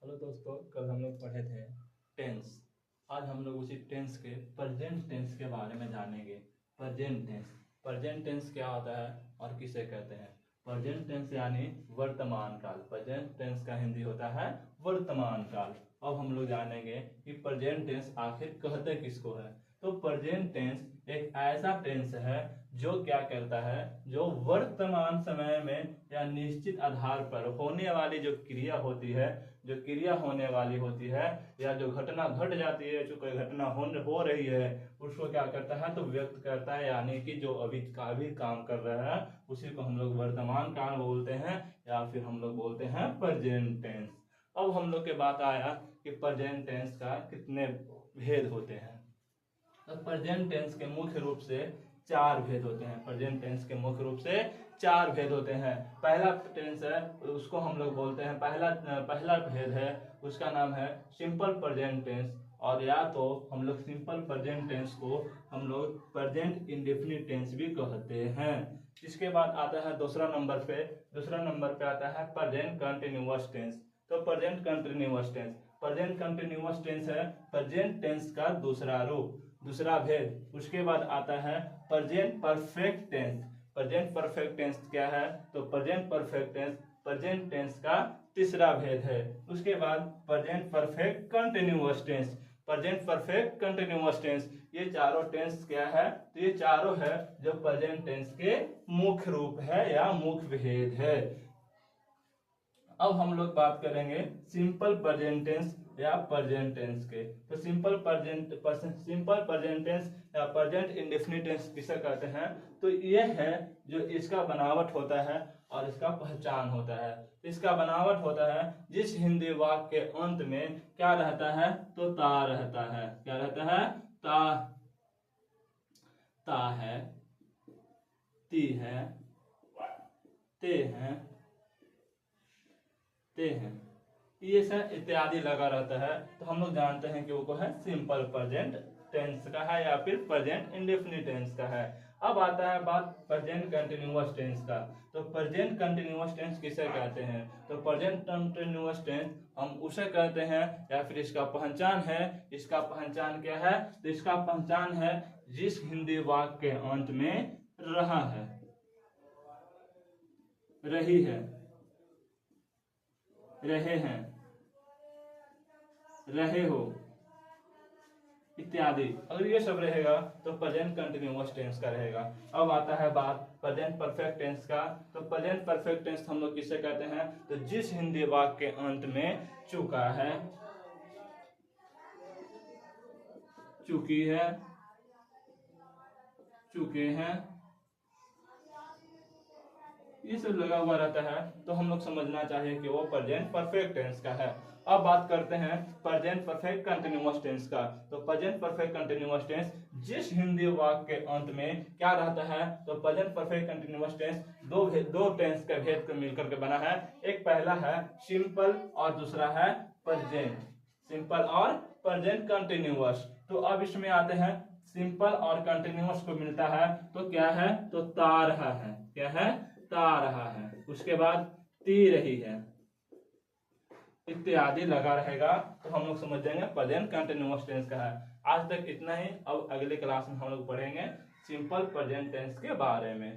Hello दोस्तों, कल हम लोग पढ़े थे टेंस। आज हम लोग उसी टेंस के प्रेजेंट टेंस के बारे में जानेंगे। प्रेजेंट टेंस क्या होता है और किसे कहते हैं? प्रेजेंट टेंस यानी वर्तमान काल। प्रेजेंट टेंस का हिंदी होता है वर्तमान काल। अब हम लोग जानेंगे कि प्रेजेंट टेंस आखिर कहते किसको है। तो प्रेजेंट टेंस एक ऐसा टेंस है जो क्या करता है, जो वर्तमान समय में या निश्चित आधार पर होने वाली जो क्रिया होती है, जो क्रिया होने वाली होती है या जो घटना घट जाती है, जो कोई घटना हो रही है, उसको क्या करता है तो व्यक्त करता है। यानी कि जो अभी काम कर रहा है उसी को हम लोग वर्तमान काल बोलते हैं या फिर हम लोग बोलते हैं प्रेजेंट टेंस। अब हम लोग के बात आया कि प्रेजेंट टेंस का कितने भेद होते हैं। तो प्रेजेंट टेंस के मुख्य रूप से चार भेद होते हैं। प्रेजेंट टेंस के मुख्य रूप से चार भेद होते हैं। पहला टेंस है उसको हम लोग बोलते हैं, पहला भेद है उसका नाम है सिंपल प्रेजेंट टेंस, और या तो हम लोग सिंपल प्रेजेंट टेंस को हम लोग प्रेजेंट इंडेफिनिट टेंस भी कहते हैं। इसके बाद आता है दूसरा नंबर पे आता है प्रेजेंट कंटिन्यूअस टेंस। तो प्रेजेंट कंटिन्यूअस टेंस है प्रेजेंट टेंस का दूसरा रूप, दूसरा भेद। उसके बाद आता है present perfect tense. Present perfect tense क्या है तो present perfect tense present tense का तीसरा भेद है। उसके बाद present perfect continuous tense. Present perfect continuous tense, ये चारों टेंस क्या है तो ये चारों है जो प्रेजेंट टेंस के मुख्य रूप है या मुख्य भेद है। अब हम लोग बात करेंगे सिंपल प्रेजेंट टेंस या प्रेजेंट टेंस के। तो सिंपल प्रेजेंट टेंस या प्रेजेंट इंडेफिनिट टेंस किसे कहते हैं तो ये है जो इसका बनावट होता है और इसका पहचान होता है। इसका बनावट होता है जिस हिंदी वाक्य के अंत में क्या रहता है तो ता रहता है। क्या रहता है? ता है, ती है, ते हैं, हैं, ये सब इत्यादि लगा रहता है। तो हम लोग जानते हैं कि वो है सिंपल प्रेजेंट टेंस का है या फिर प्रेजेंट इंडेफिनिट टेंस का है। अब आता है बात प्रेजेंट कंटिन्यूअस टेंस का। तो प्रेजेंट कंटिन्यूअस टेंस किसे कहते हैं तो प्रेजेंट कंटिन्यूअस टेंस हम उसे कहते हैं या फिर इसका पहचान है। इसका पहचान क्या है तो इसका पहचान है जिस हिंदी वाक्य के अंत में रहा है, रही है, रहे हैं, रहे हो इत्यादि, अगर ये सब रहेगा तो प्रेजेंट कंटिन्यूअस टेंस का रहेगा। अब आता है बात प्रेजेंट परफेक्ट टेंस का। तो प्रेजेंट परफेक्ट टेंस हम लोग किसे कहते हैं तो जिस हिंदी वाक्य के अंत में चुका है, चुकी है, चुके हैं, ये सब लगा हुआ रहता है तो हम लोग समझना चाहिए कि वो प्रेजेंट परफेक्ट टेंस का है। अब बात करते हैं प्रेजेंट परफेक्ट कंटिन्यूअस टेंस का। तो प्रेजेंट परफेक्ट कंटिन्यूअस टेंस जिस हिंदी वाक्य के अंत में क्या रहता है तो प्रेजेंट परफेक्ट कंटिन्यूअस टेंस दो टेंस के भेद को मिलकर के बना है। एक पहला है सिंपल और दूसरा है प्रेजेंट, सिंपल और प्रेजेंट कंटिन्यूअस। तो अब इसमें आते हैं सिंपल और कंटिन्यूअस को मिलता है तो क्या है तो ता रहा है, क्या है ता रहा है। उसके बाद ती रही है इत्यादि लगा रहेगा तो हम लोग समझ जाएंगे प्रेजेंट कंटिन्यूअस टेंस का है। आज तक इतना ही। अब अगले क्लास में हम लोग पढ़ेंगे सिंपल प्रेजेंट टेंस के बारे में।